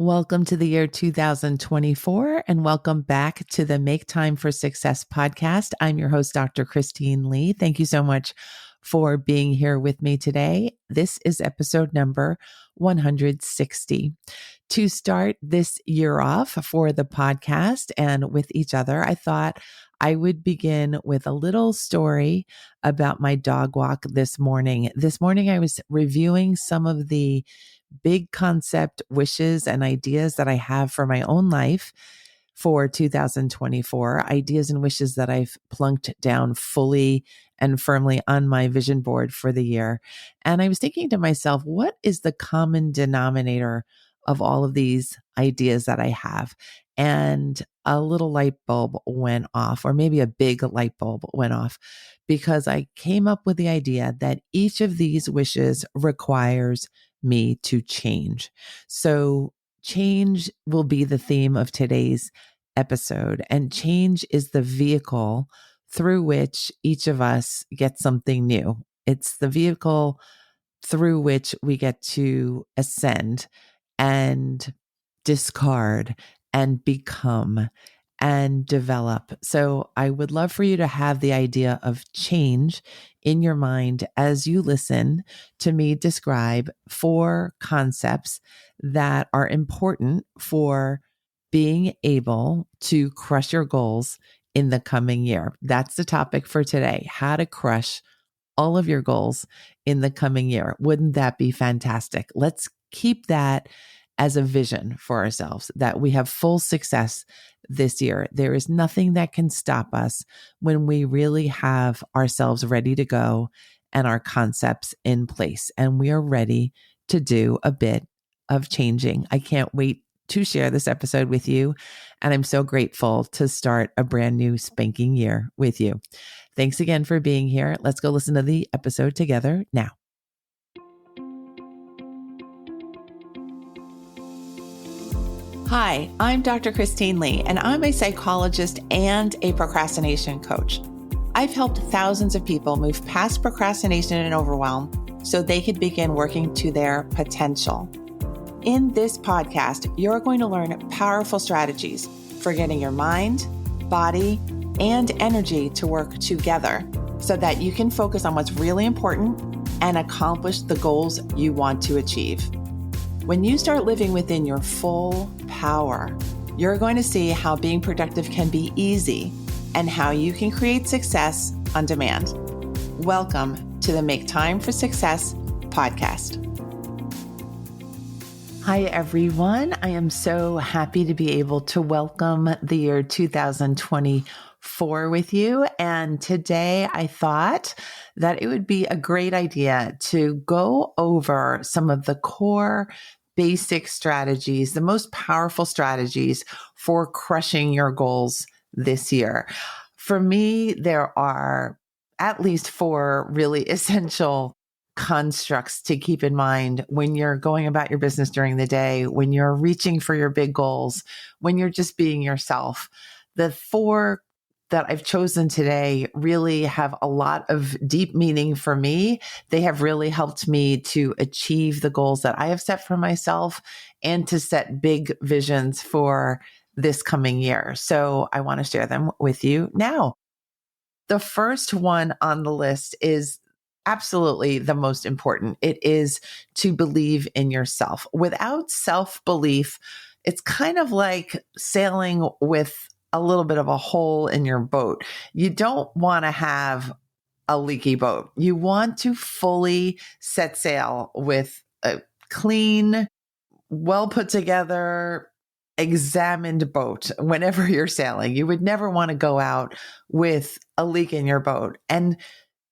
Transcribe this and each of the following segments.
Welcome to the year 2024 and welcome back to the Make Time for Success podcast. I'm your host, Dr. Christine Lee. Thank you so much for being here with me today. This is episode number 160. To start this year off for the podcast and with each other, I thought I would begin with a little story about my dog walk this morning. This morning, I was reviewing some of the big concept wishes and ideas that I have for my own life for 2024, ideas and wishes that I've plunked down fully and firmly on my vision board for the year. And I was thinking to myself, what is the common denominator of all of these ideas that I have? And a little light bulb went off, or maybe a big light bulb went off, because I came up with the idea that each of these wishes requires me to change. So change will be the theme of today's episode, and change is the vehicle through which each of us gets something new. It's the vehicle through which we get to ascend and discard and become and develop. So I would love for you to have the idea of change in your mind as you listen to me describe 4 concepts that are important for being able to crush your goals in the coming year. That's the topic for today, how to crush all of your goals in the coming year. Wouldn't that be fantastic? Let's keep that as a vision for ourselves, that we have full success this year. There is nothing that can stop us when we really have ourselves ready to go and our concepts in place, and we are ready to do a bit of changing. I can't wait to share this episode with you, and I'm so grateful to start a brand new spanking year with you. Thanks again for being here. Let's go listen to the episode together now. Hi, I'm Dr. Christine Lee, and I'm a psychologist and a procrastination coach. I've helped thousands of people move past procrastination and overwhelm so they could begin working to their potential. In this podcast, you're going to learn powerful strategies for getting your mind, body, and energy to work together so that you can focus on what's really important and accomplish the goals you want to achieve. When you start living within your full power, you're going to see how being productive can be easy and how you can create success on demand. Welcome to the Make Time for Success podcast. Hi, everyone. I am so happy to be able to welcome the year 2024 with you. And today I thought that it would be a great idea to go over some of the core basic strategies, the most powerful strategies for crushing your goals this year. For me, there are at least 4 really essential constructs to keep in mind when you're going about your business during the day, when you're reaching for your big goals, when you're just being yourself. The 4 that I've chosen today really have a lot of deep meaning for me. They have really helped me to achieve the goals that I have set for myself and to set big visions for this coming year. So I want to share them with you now. The first one on the list is absolutely the most important. It is to believe in yourself. Without self-belief, it's kind of like sailing with a little bit of a hole in your boat. You don't want to have a leaky boat. You want to fully set sail with a clean, well put together, examined boat whenever you're sailing. You would never want to go out with a leak in your boat. And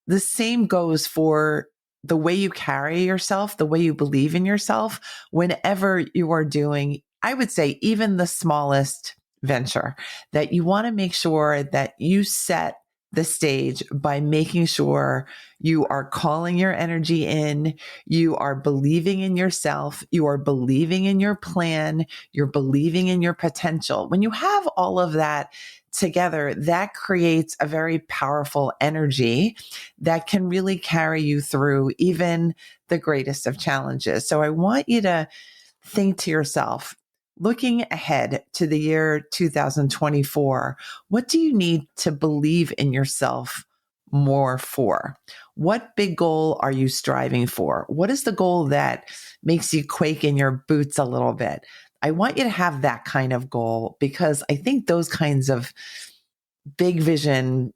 the same goes for the way you carry yourself, the way you believe in yourself, whenever you are doing, I would say, even the smallest venture, that you want to make sure that you set the stage by making sure you are calling your energy in, you are believing in yourself, you are believing in your plan, you're believing in your potential. When you have all of that together, that creates a very powerful energy that can really carry you through even the greatest of challenges. So I want you to think to yourself, looking ahead to the year 2024, what do you need to believe in yourself more for? What big goal are you striving for? What is the goal that makes you quake in your boots a little bit? I want you to have that kind of goal, because I think those kinds of big vision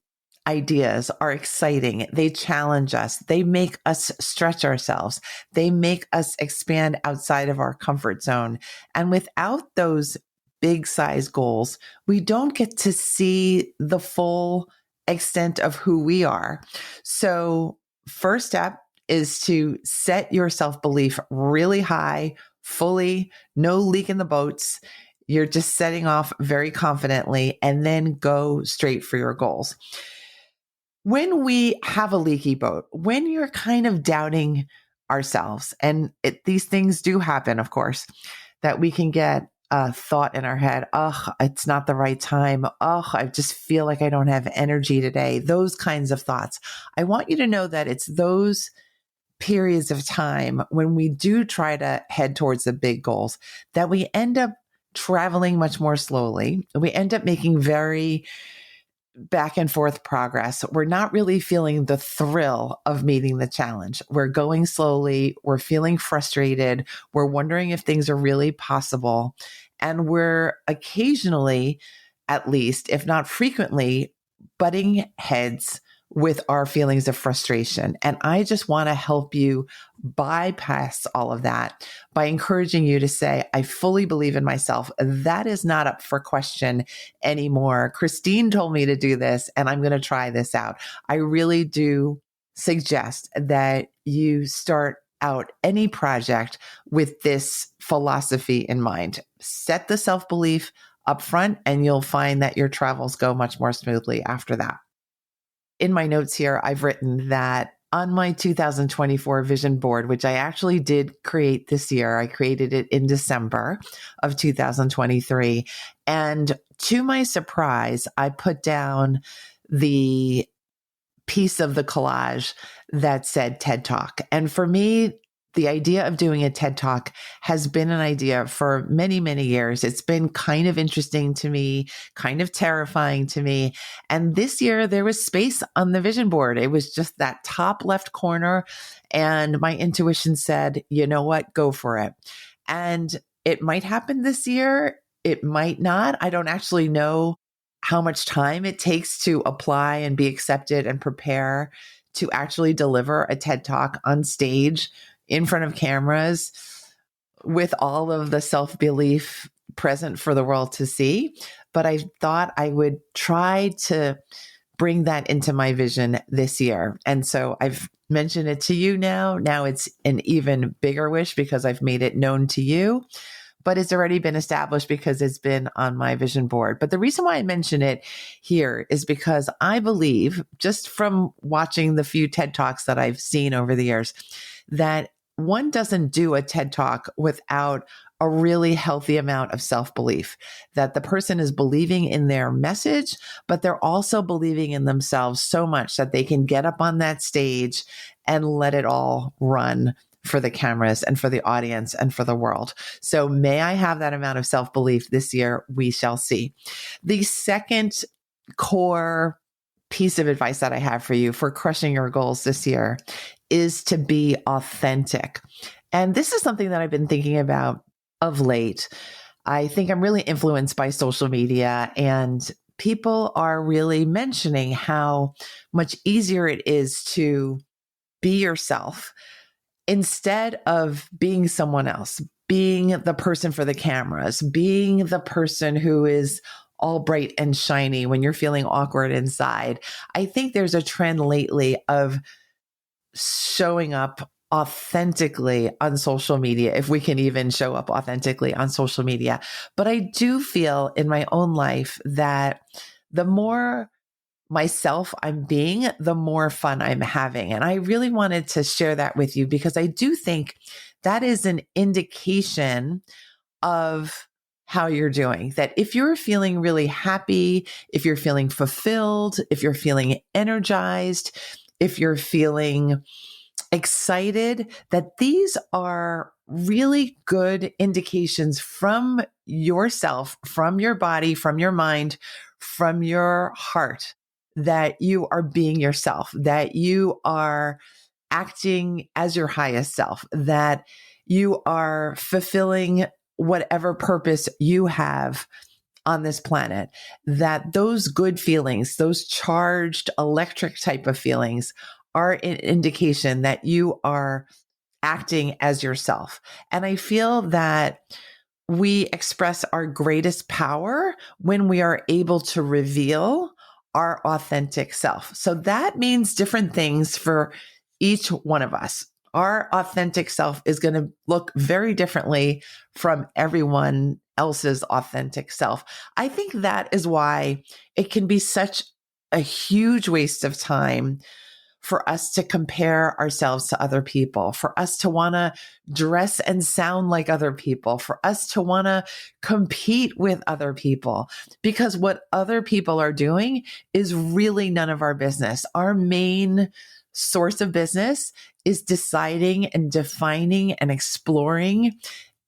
ideas are exciting. They challenge us. They make us stretch ourselves. They make us expand outside of our comfort zone. And without those big size goals, we don't get to see the full extent of who we are. So, first step is to set your self belief really high, fully, no leak in the boats. You're just setting off very confidently, and then go straight for your goals. When we have a leaky boat, when you're kind of doubting ourselves, and these things do happen, of course, that we can get a thought in our head, oh, it's not the right time. Oh, I just feel like I don't have energy today. Those kinds of thoughts. I want you to know that it's those periods of time when we do try to head towards the big goals that we end up traveling much more slowly. We end up making very back and forth progress. We're not really feeling the thrill of meeting the challenge. We're going slowly. We're feeling frustrated. We're wondering if things are really possible. And we're occasionally, at least, if not frequently, butting heads with our feelings of frustration. And I just want to help you bypass all of that by encouraging you to say, I fully believe in myself. That is not up for question anymore. Christine told me to do this, and I'm going to try this out. I really do suggest that you start out any project with this philosophy in mind. Set the self-belief up front, and you'll find that your travels go much more smoothly after that. In my notes here, I've written that on my 2024 vision board, which I actually did create this year, I created it in December of 2023. And to my surprise, I put down the piece of the collage that said TED Talk. And for me, the idea of doing a TED Talk has been an idea for many, many years. It's been kind of interesting to me, kind of terrifying to me. And this year there was space on the vision board. It was just that top left corner. And my intuition said, you know what, go for it. And it might happen this year. It might not. I don't actually know how much time it takes to apply and be accepted and prepare to actually deliver a TED Talk on stage in front of cameras with all of the self-belief present for the world to see. But I thought I would try to bring that into my vision this year. And so I've mentioned it to you now. Now it's an even bigger wish because I've made it known to you, but it's already been established because it's been on my vision board. But the reason why I mention it here is because I believe, just from watching the few TED Talks that I've seen over the years, that one doesn't do a TED Talk without a really healthy amount of self-belief, that the person is believing in their message, but they're also believing in themselves so much that they can get up on that stage and let it all run for the cameras and for the audience and for the world. So may I have that amount of self-belief this year? We shall see. The second core piece of advice that I have for you for crushing your goals this year is to be authentic. And this is something that I've been thinking about of late. I think I'm really influenced by social media, and people are really mentioning how much easier it is to be yourself instead of being someone else, being the person for the cameras, being the person who is all bright and shiny when you're feeling awkward inside. I think there's a trend lately of showing up authentically on social media, if we can even show up authentically on social media. But I do feel in my own life that the more myself I'm being, the more fun I'm having. And I really wanted to share that with you because I do think that is an indication of how you're doing. That if you're feeling really happy, if you're feeling fulfilled, if you're feeling energized, if you're feeling excited, that these are really good indications from yourself, from your body, from your mind, from your heart that you are being yourself, that you are acting as your highest self, that you are fulfilling whatever purpose you have on this planet, that those good feelings, those charged electric type of feelings are an indication that you are acting as yourself. And I feel that we express our greatest power when we are able to reveal our authentic self. So that means different things for each one of us. Our authentic self is going to look very differently from everyone else's authentic self. I think that is why it can be such a huge waste of time for us to compare ourselves to other people, for us to want to dress and sound like other people, for us to want to compete with other people, because what other people are doing is really none of our business. Our main source of business is deciding and defining and exploring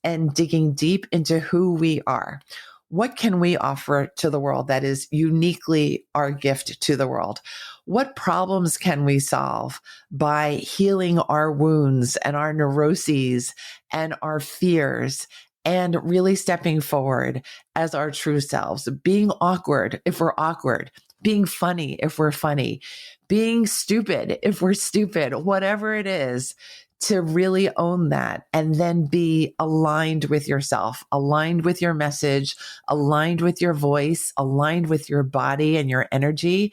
and digging deep into who we are. What can we offer to the world that is uniquely our gift to the world? What problems can we solve by healing our wounds and our neuroses and our fears and really stepping forward as our true selves, being awkward if we're awkward, being funny if we're funny, being stupid if we're stupid, whatever it is, to really own that and then be aligned with yourself, aligned with your message, aligned with your voice, aligned with your body and your energy.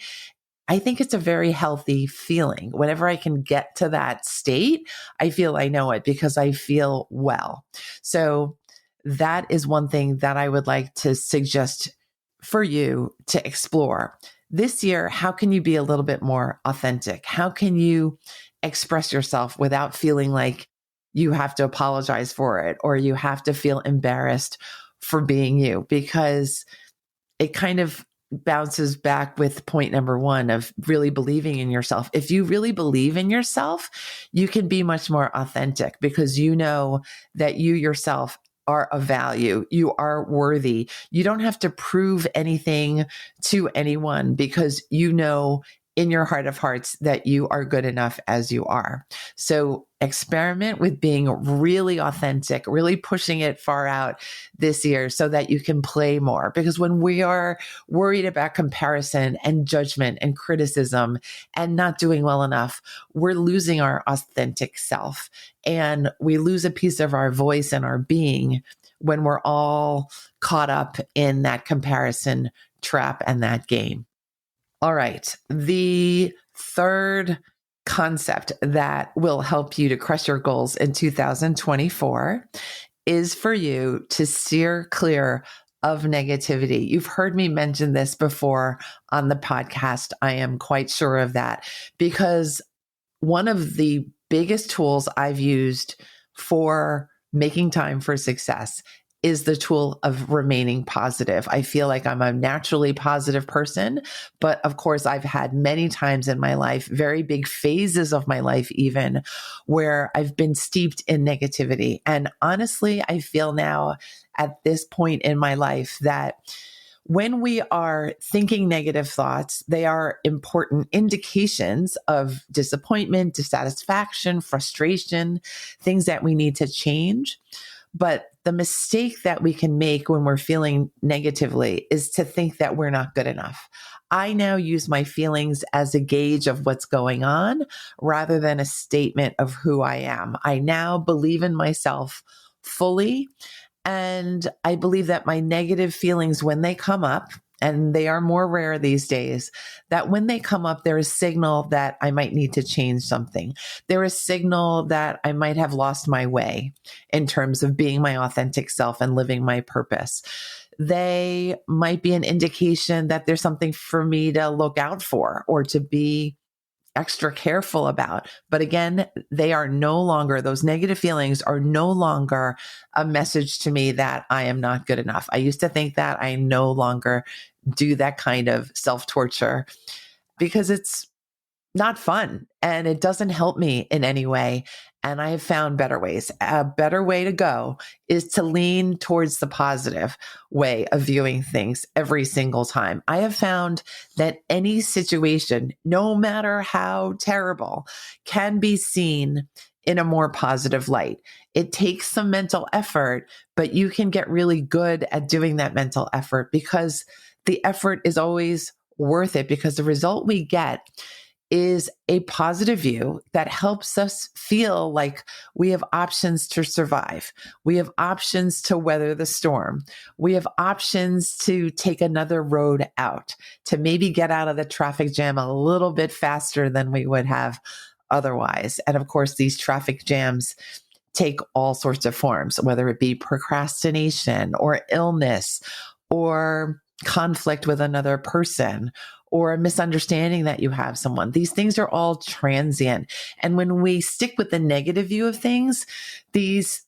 I think it's a very healthy feeling. Whenever I can get to that state, I feel I know it because I feel well. So that is one thing that I would like to suggest for you to explore. This year, how can you be a little bit more authentic? How can you express yourself without feeling like you have to apologize for it or you have to feel embarrassed for being you? Because it kind of bounces back with point number one of really believing in yourself. If you really believe in yourself, you can be much more authentic because you know that you yourself are of value. You are worthy. You don't have to prove anything to anyone because you know in your heart of hearts that you are good enough as you are. So experiment with being really authentic, really pushing it far out this year so that you can play more. Because when we are worried about comparison and judgment and criticism and not doing well enough, we're losing our authentic self and we lose a piece of our voice and our being when we're all caught up in that comparison trap and that game. All right. The third concept that will help you to crush your goals in 2024 is for you to steer clear of negativity. You've heard me mention this before on the podcast. I am quite sure of that because one of the biggest tools I've used for making time for success is the tool of remaining positive. I feel like I'm a naturally positive person, but of course I've had many times in my life, very big phases of my life even, where I've been steeped in negativity. And honestly, I feel now at this point in my life that when we are thinking negative thoughts, they are important indications of disappointment, dissatisfaction, frustration, things that we need to change. But the mistake that we can make when we're feeling negatively is to think that we're not good enough. I now use my feelings as a gauge of what's going on rather than a statement of who I am. I now believe in myself fully. And I believe that my negative feelings, when they come up, and they are more rare these days, that when they come up, there is signal that I might need to change something. There is signal that I might have lost my way in terms of being my authentic self and living my purpose. They might be an indication that there's something for me to look out for or to be extra careful about. But again, they are no longer, those negative feelings are no longer a message to me that I am not good enough. I used to think that. I no longer do that kind of self-torture because it's not fun and it doesn't help me in any way. And I have found better ways. A better way to go is to lean towards the positive way of viewing things every single time. I have found that any situation, no matter how terrible, can be seen in a more positive light. It takes some mental effort, but you can get really good at doing that mental effort because the effort is always worth it, because the result we get is a positive view that helps us feel like we have options to survive. We have options to weather the storm. We have options to take another road out, to maybe get out of the traffic jam a little bit faster than we would have otherwise. And of course, these traffic jams take all sorts of forms, whether it be procrastination or illness or conflict with another person or a misunderstanding that you have someone. These things are all transient. And when we stick with the negative view of things, these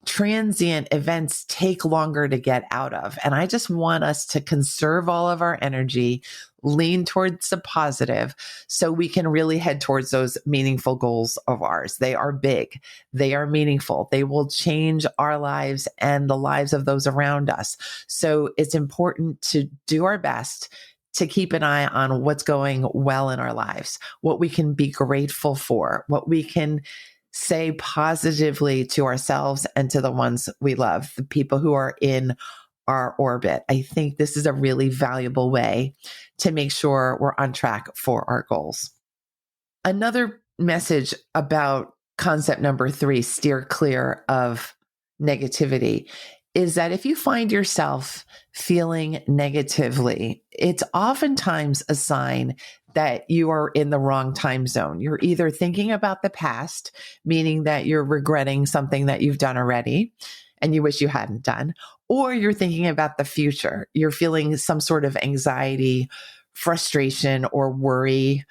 transient events take longer to get out of. And I just want us to conserve all of our energy, lean towards the positive so we can really head towards those meaningful goals of ours. They are big. They are meaningful. They will change our lives and the lives of those around us. So it's important to do our best to keep an eye on what's going well in our lives, what we can be grateful for, what we can say positively to ourselves and to the ones we love, the people who are in our orbit. I think this is a really valuable way to make sure we're on track for our goals. Another message about concept number 3, steer clear of negativity, is that if you find yourself feeling negatively, it's oftentimes a sign that you are in the wrong time zone. You're either thinking about the past, meaning that you're regretting something that you've done already and you wish you hadn't done, or you're thinking about the future. You're feeling some sort of anxiety, frustration, or worry,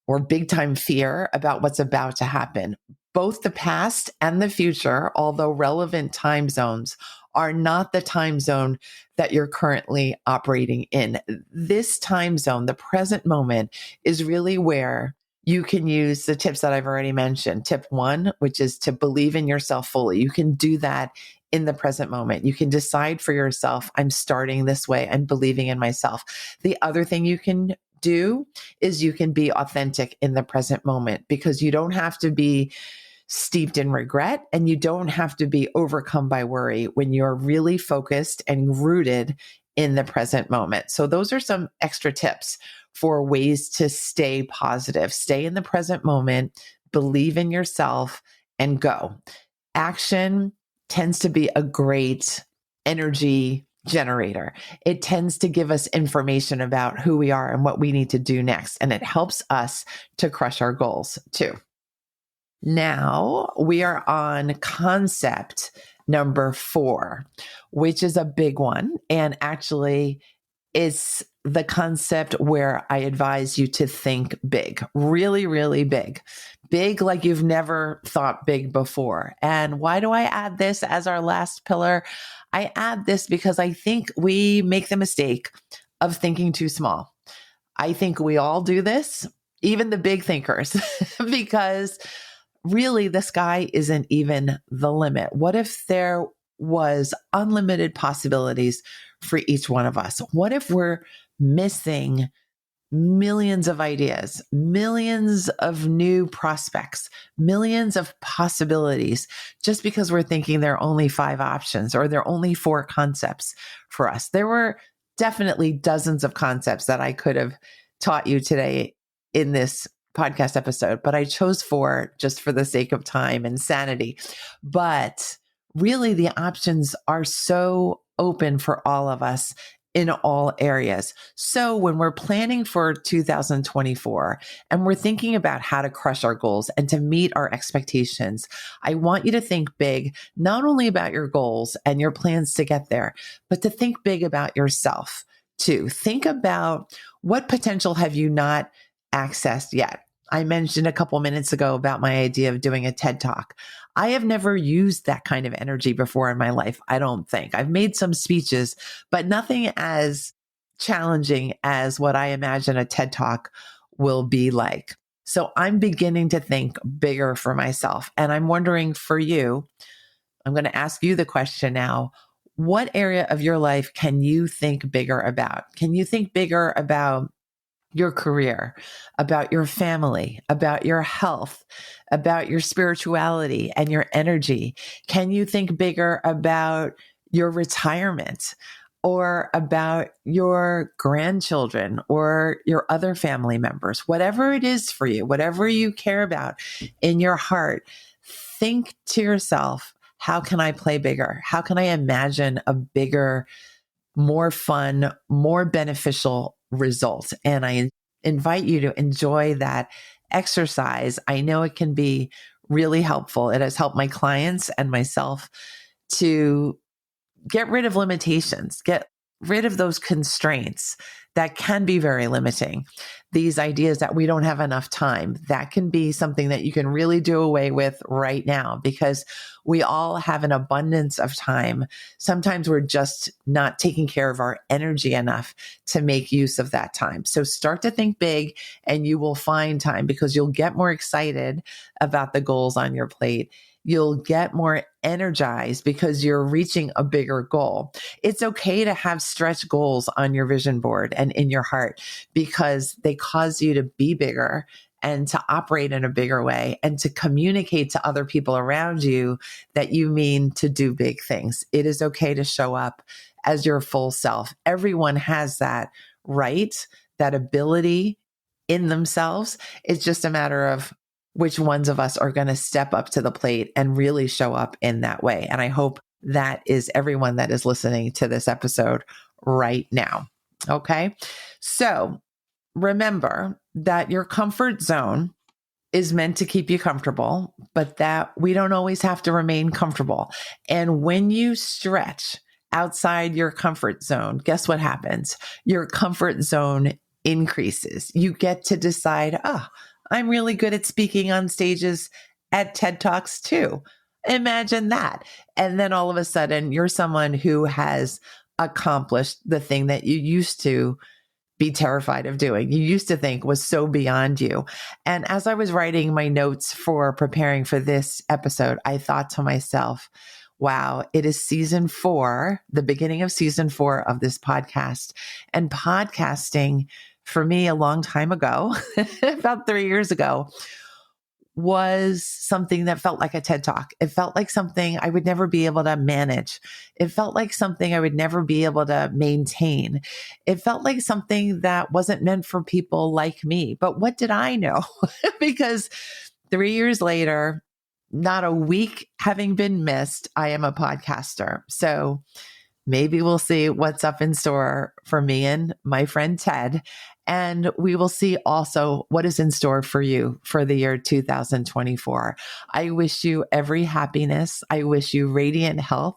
or big time fear about what's about to happen. Both the past and the future, although relevant time zones, are not the time zone that you're currently operating in. This time zone, the present moment, is really where you can use the tips that I've already mentioned. Tip 1, which is to believe in yourself fully. You can do that in the present moment. You can decide for yourself, I'm starting this way. I'm believing in myself. The other thing you can do is you can be authentic in the present moment, because you don't have to be steeped in regret and you don't have to be overcome by worry when you're really focused and rooted in the present moment. So those are some extra tips for ways to stay positive, stay in the present moment, believe in yourself, and go. Action tends to be a great energy generator. It tends to give us information about who we are and what we need to do next. And it helps us to crush our goals too. Now we are on concept number 4, which is a big one. And actually, it's the concept where I advise you to think big, really, really big, big like you've never thought big before. And why do I add this as our last pillar? I add this because I think we make the mistake of thinking too small. I think we all do this, even the big thinkers, because really the sky isn't even the limit. What if there was unlimited possibilities for each one of us? What if we're missing millions of ideas, millions of new prospects, millions of possibilities, just because we're thinking there are only 5 options or there are only 4 concepts for us? There were definitely dozens of concepts that I could have taught you today in this podcast episode, but I chose 4 just for the sake of time and sanity. But really, the options are so open for all of us in all areas. So when we're planning for 2024 and we're thinking about how to crush our goals and to meet our expectations, I want you to think big, not only about your goals and your plans to get there, but to think big about yourself too. Think about what potential have you not accessed yet. I mentioned a couple minutes ago about my idea of doing a TED Talk. I have never used that kind of energy before in my life, I don't think. I've made some speeches, but nothing as challenging as what I imagine a TED Talk will be like. So I'm beginning to think bigger for myself. And I'm wondering for you, I'm going to ask you the question now. What area of your life can you think bigger about? Can you think bigger about your career, about your family, about your health, about your spirituality and your energy? Can you think bigger about your retirement or about your grandchildren or your other family members? Whatever it is for you, whatever you care about in your heart, think to yourself, how can I play bigger? How can I imagine a bigger, more fun, more beneficial result? And I invite you to enjoy that exercise. I know it can be really helpful. It has helped my clients and myself to get rid of limitations, get rid of those constraints that can be very limiting. These ideas that we don't have enough time, that can be something that you can really do away with right now, because we all have an abundance of time. Sometimes we're just not taking care of our energy enough to make use of that time. So start to think big and you will find time, because you'll get more excited about the goals on your plate. You'll get more energized because you're reaching a bigger goal. It's okay to have stretch goals on your vision board and in your heart, because they cause you to be bigger and to operate in a bigger way and to communicate to other people around you that you mean to do big things. It is okay to show up as your full self. Everyone has that right, that ability in themselves. It's just a matter of which ones of us are going to step up to the plate and really show up in that way. And I hope that is everyone that is listening to this episode right now. Okay. So remember that your comfort zone is meant to keep you comfortable, but that we don't always have to remain comfortable. And when you stretch outside your comfort zone, guess what happens? Your comfort zone increases. You get to decide, I'm really good at speaking on stages at TED Talks too. Imagine that. And then all of a sudden, you're someone who has accomplished the thing that you used to be terrified of doing. You used to think was so beyond you. And as I was writing my notes for preparing for this episode, I thought to myself, wow, it is season 4, the beginning of season 4 of this podcast. And podcasting for me a long time ago, about 3 years ago, was something that felt like a TED Talk. It felt like something I would never be able to manage. It felt like something I would never be able to maintain. It felt like something that wasn't meant for people like me. But what did I know? Because 3 years later, not a week having been missed, I am a podcaster. So maybe we'll see what's up in store for me and my friend Ted. And we will see also what is in store for you for the year 2024. I wish you every happiness. I wish you radiant health.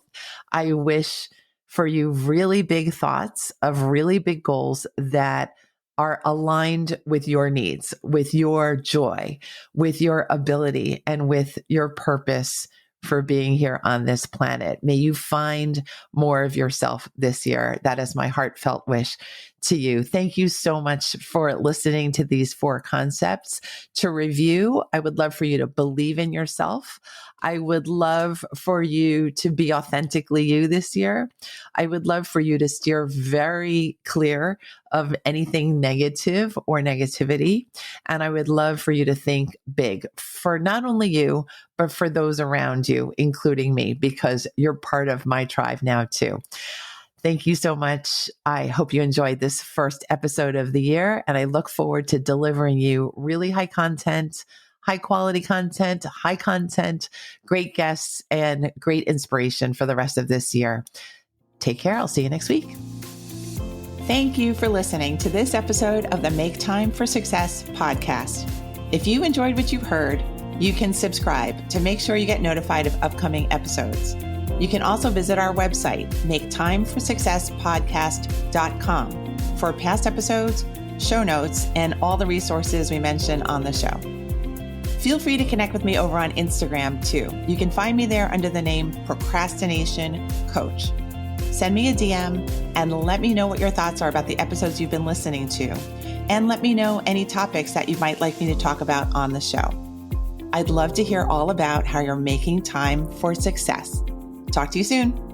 I wish for you really big thoughts of really big goals that are aligned with your needs, with your joy, with your ability, and with your purpose for being here on this planet. May you find more of yourself this year. That is my heartfelt wish to you. Thank you so much for listening to these 4 concepts. To review, I would love for you to believe in yourself. I would love for you to be authentically you this year. I would love for you to steer very clear of anything negative or negativity. And I would love for you to think big for not only you, but for those around you, including me, because you're part of my tribe now too. Thank you so much. I hope you enjoyed this first episode of the year, and I look forward to delivering you really high content, high quality content, high content, great guests, and great inspiration for the rest of this year. Take care. I'll see you next week. Thank you for listening to this episode of the Make Time for Success podcast. If you enjoyed what you've heard, you can subscribe to make sure you get notified of upcoming episodes. You can also visit our website, maketimeforsuccesspodcast.com, for past episodes, show notes, and all the resources we mention on the show. Feel free to connect with me over on Instagram too. You can find me there under the name Procrastination Coach. Send me a DM and let me know what your thoughts are about the episodes you've been listening to. and let me know any topics that you might like me to talk about on the show. I'd love to hear all about how you're making time for success. Talk to you soon.